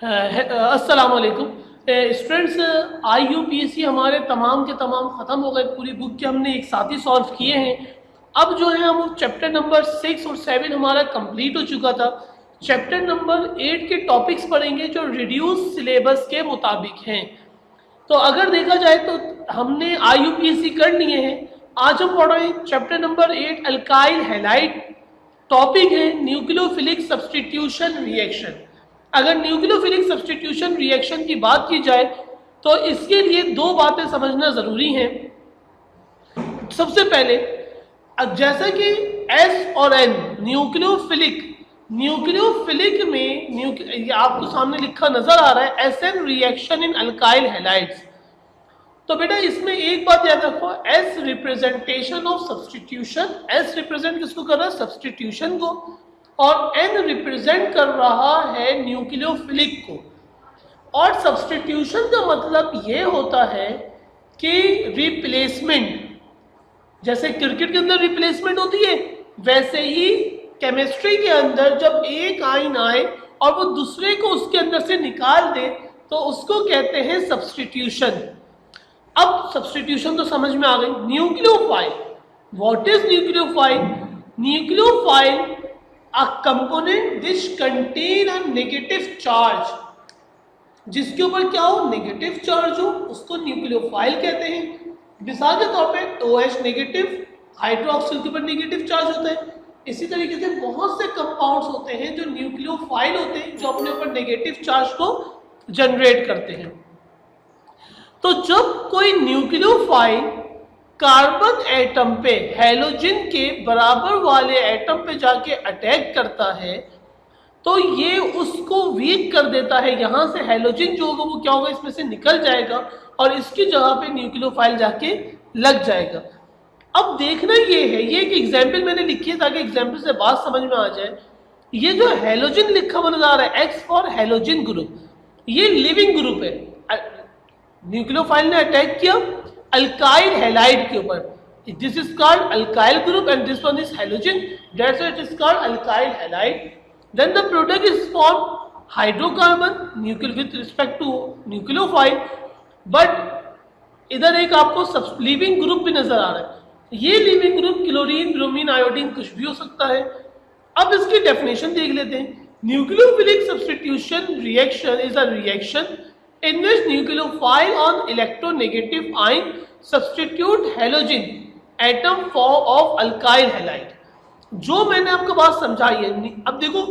अस्सलाम वालेकुम students. IUPAC हमारे तमाम के तमाम ख़त्म हो गए, पूरी बुक के हमने एक साथ ही सॉल्व किए हैं। अब जो है हम चैप्टर नंबर 6 और 7 हमारा कंप्लीट हो चुका था। चैप्टर नंबर 8 के टॉपिक्स पढ़ेंगे जो रिड्यूस सिलेबस के मुताबिक हैं। तो अगर देखा जाए तो हमने IUPAC कर लिए हैं। आज हम पढ़ रहे हैं chapter number 8 alkyl halide. Topic है न्यूक्लियोफिलिक सब्स्टिट्यूशन रिएक्शन। अगर न्यूक्लियोफिलिक सब्स्टिट्यूशन रिएक्शन की बात की जाए तो इसके लिए दो बातें समझना जरूरी हैं। सबसे पहले जैसा कि S और N न्यूक्लियोफिलिक में आपको सामने लिखा नजर आ रहा है SN reaction in alkyl halides. तो बेटा इसमें एक बात याद रखो, S representation of substitution. S represent किसको कर रहा है? सब्स्टिट्यूशन को। और N रिप्रेजेंट कर रहा है न्यूक्लियोफिलिक को। और सब्स्टिट्यूशन का मतलब ये होता है कि रिप्लेसमेंट, जैसे क्रिकेट के अंदर रिप्लेसमेंट होती है, वैसे ही केमिस्ट्री के अंदर जब एक आयन आए और वो दूसरे को उसके अंदर से निकाल दे तो उसको कहते हैं सब्स्टिट्यूशन। अब सब्स्टिट्यूशन तो समझ में आ गई। Nucleophile, what is nucleophile? Nucleophile a component which contain a negative charge, जिसके ऊपर क्या हो? नेगेटिव चार्ज हो, उसको न्यूक्लियोफाइल कहते हैं। मिसाल के तौर पे OH नेगेटिव, हाइड्रोक्सिल के ऊपर नेगेटिव चार्ज होता है। इसी तरीके से बहुत से कंपाउंड्स होते हैं जो न्यूक्लियोफाइल होते हैं, जो अपने ऊपर नेगेटिव चार्ज को जनरेट करते हैं। तो जब कोई न्यूक्लियोफाइल कार्बन एटम पे हैलोजन के बराबर वाले एटम पे जाके अटैक करता है तो ये उसको वीक कर देता है। यहां से हैलोजन जो होगा वो क्या होगा? इसमें से निकल जाएगा और इसकी जगह पे न्यूक्लियोफाइल जाके लग जाएगा। अब देखना ये है, ये एक एग्जाम्पल मैंने लिखी है ताकि एग्जाम्पल से बात समझ में आ जाए। ये जो हैलोजन लिखा हुआ नजर आ रहा है, X फॉर हैलोजन ग्रुप, ये लिविंग ग्रुप है। न्यूक्लियोफाइल ने अटैक किया अल्काइल हैलाइड के ऊपर, this is called alkyl group and this one is halogen, that's why it is called alkyl halide. Then the product is form hydrocarbon with respect to nucleophile. But इधर एक आपको leaving group भी नजर आ रहा है। ये leaving group chlorine, bromine, iodine कुछ भी हो सकता है। अब इसकी डेफिनेशन देख लेते हैं। Nucleophilic substitution reaction is a reaction in which nucleophile on electronegative ion substitute halogen atom of alkyl halide। जो मैंने आपको बात समझाई है, अब देखो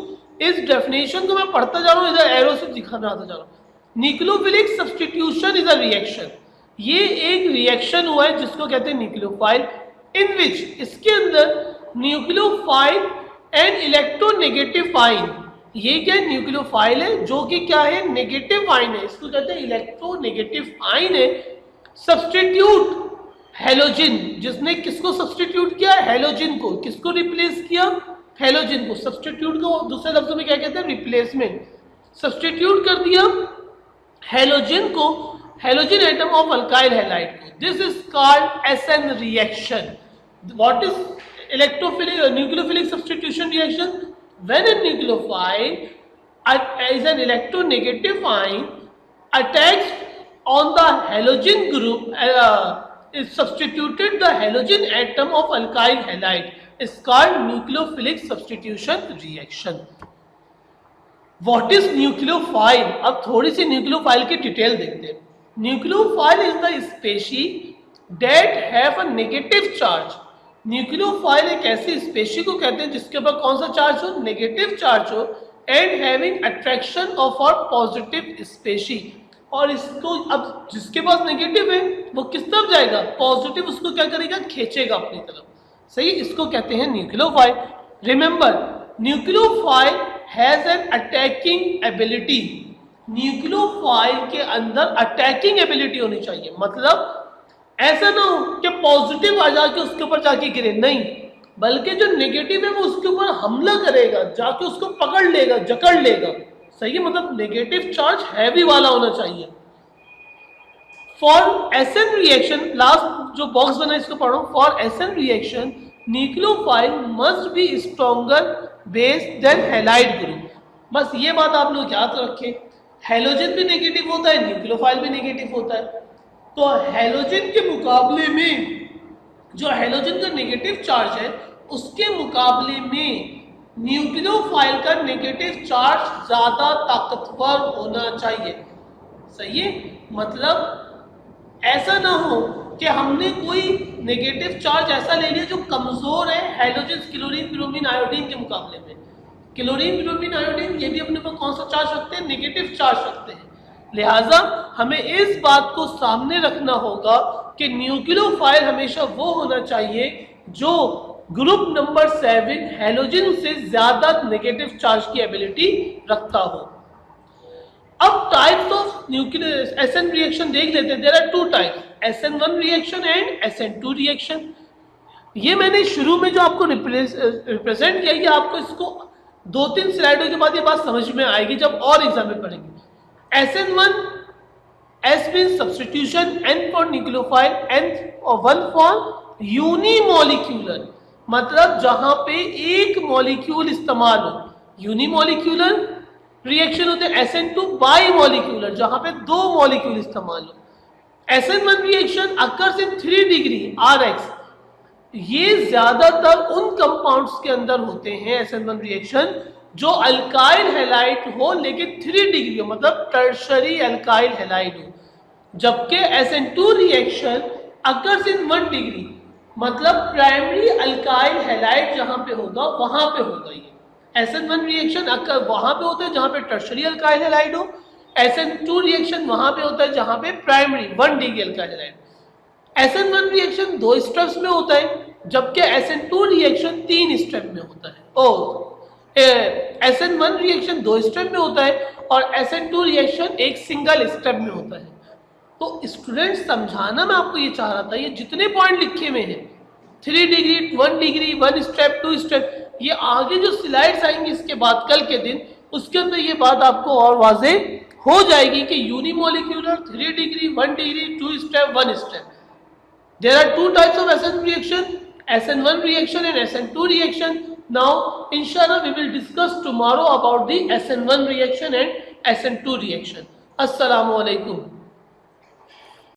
इस डेफिनेशन को मैं पढ़ता जा रहा हूं, इधर एरो से दिखाना आता जा रहा हूं। Nucleophilic substitution is a reaction, ये एक रिएक्शन हुआ है जिसको कहते हैं न्यूक्लियोफाइल, इन विच इसके अंदर न्यूक्लियोफाइल एंड इलेक्ट्रोनेगेटिव आयन, ये क्या न्यूक्लियोफाइल है जो कि क्या है? नेगेटिव आयन है, इसको कहते हैं इलेक्ट्रोनेगेटिव आयन है। सब्स्टिट्यूट हैलोजन, जिसने किसको सब्स्टिट्यूट किया? हैलोजन को। किसको रिप्लेस किया? हैलोजन को। सब्स्टिट्यूट को दूसरे लफ्जों में क्या कहते हैं? रिप्लेसमेंट। सब्स्टिट्यूट कर दिया हैलोजन को, halogen atom of alkyl halide को। This is called SN reaction. What is nucleophilic substitution reaction? When a nucleophile is an electronegative ion attacks on the halogen group, is substituted the halogen atom of alkyl halide, is called nucleophilic substitution reaction। What is nucleophile? अब थोड़ी सी nucleophile की detail देखते हैं। Nucleophile is the species that have a negative charge. Nucleophile एक ऐसी species को कहते हैं जिसके ऊपर कौन सा चार्ज हो? नेगेटिव चार्ज हो, and having attraction of a positive species. और इसको अब जिसके पास नेगेटिव है वो किस तरफ जाएगा? पॉजिटिव उसको क्या करेगा? खींचेगा अपनी तरफ। सही, इसको कहते हैं nucleophile. Remember, nucleophile has an attacking ability. Nucleophile के अंदर अटैकिंग एबिलिटी होनी चाहिए, मतलब ऐसा ना हो कि पॉजिटिव आ जाके उसके ऊपर जाके गिरे, नहीं, बल्कि जो नेगेटिव है वो उसके ऊपर हमला करेगा, जाके उसको पकड़ लेगा, जकड़ लेगा। सही है, मतलब नेगेटिव चार्ज हैवी वाला होना चाहिए। फॉर SN रिएक्शन, लास्ट जो बॉक्स बना इसको पढ़ो। For SN reaction nucleophile must be stronger base than halide group. बस ये बात आप लोग याद रखें हैलोजन भी नेगेटिव होता है, न्यूक्लियोफाइल भी नेगेटिव होता है। तो हैलोजन के मुकाबले में जो हैलोजन का नेगेटिव चार्ज है उसके मुकाबले में न्यूक्लियोफाइल का नेगेटिव चार्ज ज्यादा ताकतवर होना चाहिए। सही है, मतलब ऐसा ना हो कि हमने कोई नेगेटिव चार्ज ऐसा ले लिया जो कमजोर है हैलोजन क्लोरीन ब्रोमीन आयोडीन के मुकाबले में। क्लोरीन ब्रोमीन आयोडीन ये भी अपने पास कौन सा चार्ज रखते हैं, नेगेटिव चार्ज रखते हैं। लिहाजा हमें इस बात को सामने रखना होगा कि न्यूक्लियोफाइल हमेशा वो होना चाहिए जो ग्रुप नंबर 7 हैलोजन से ज्यादा नेगेटिव चार्ज की एबिलिटी रखता हो। अब types of nuclear SN reaction देख लेते हैं। There are two types, SN1 reaction and SN2 reaction. ये मैंने शुरू में जो आपको रिप्रेजेंट किया, ये आपको इसको 2-3 स्लाइडों के बाद ये बात समझ में आएगी जब और एग्जाम में पढ़ेंगे। SN1, S means substitution, N for nucleophile, N और 1 for unimolecular, मतलब जहां पे एक मॉलिक्यूल इस्तेमाल हो। यूनिमोलिक्यूलर रिएक्शन होते हैं, SN2 बाईमोलिक्यूलर जहां पे 2 मॉलिक्यूल इस्तेमाल हो। SN1 reaction occurs in 3 degree RX, ये ज्यादातर उन कंपाउंड्स के अंदर होते हैं SN1 रिएक्शन जो अल्काइल हैलाइड हो लेकिन 3 डिग्री हो, मतलब टर्शरी अल्काइल हैलाइड हो। जबकि SN2 reaction occurs in 1 degree, मतलब प्राइमरी अल्काइल हैलाइड जहां पे होगा वहां पे होगा। ये SN1 रिएक्शन अक्सर वहां पे होता है जहां पे टर्शरी अल्काइल हैलाइड हो, SN2 रिएक्शन वहां पे होता है जहां पे primary 1 degree alkyl halide. SN1 reaction 2 steps में होता है जबकि SN2 रिएक्शन 3 स्टेप में होता है। SN1 रिएक्शन 2 स्टेप में होता है और SN2 रिएक्शन एक सिंगल स्टेप में होता है। तो स्टूडेंट समझाना मैं आपको ये चाह रहा था, ये जितने पॉइंट लिखे हुए हैं 3 डिग्री 1 डिग्री 1 स्टेप 2 स्टेप, ये आगे जो स्लाइड्स आएंगी इसके बाद कल के दिन उसके अंदर ये बात आपको और वाजे हो जाएगी कि unimolecular 3 degree 1 degree 2 step 1 step. There are 2 types of SN reaction, SN1 reaction and SN2 reaction. Now, inshallah, we will discuss tomorrow about the SN1 reaction and SN2 reaction. Assalamu alaikum.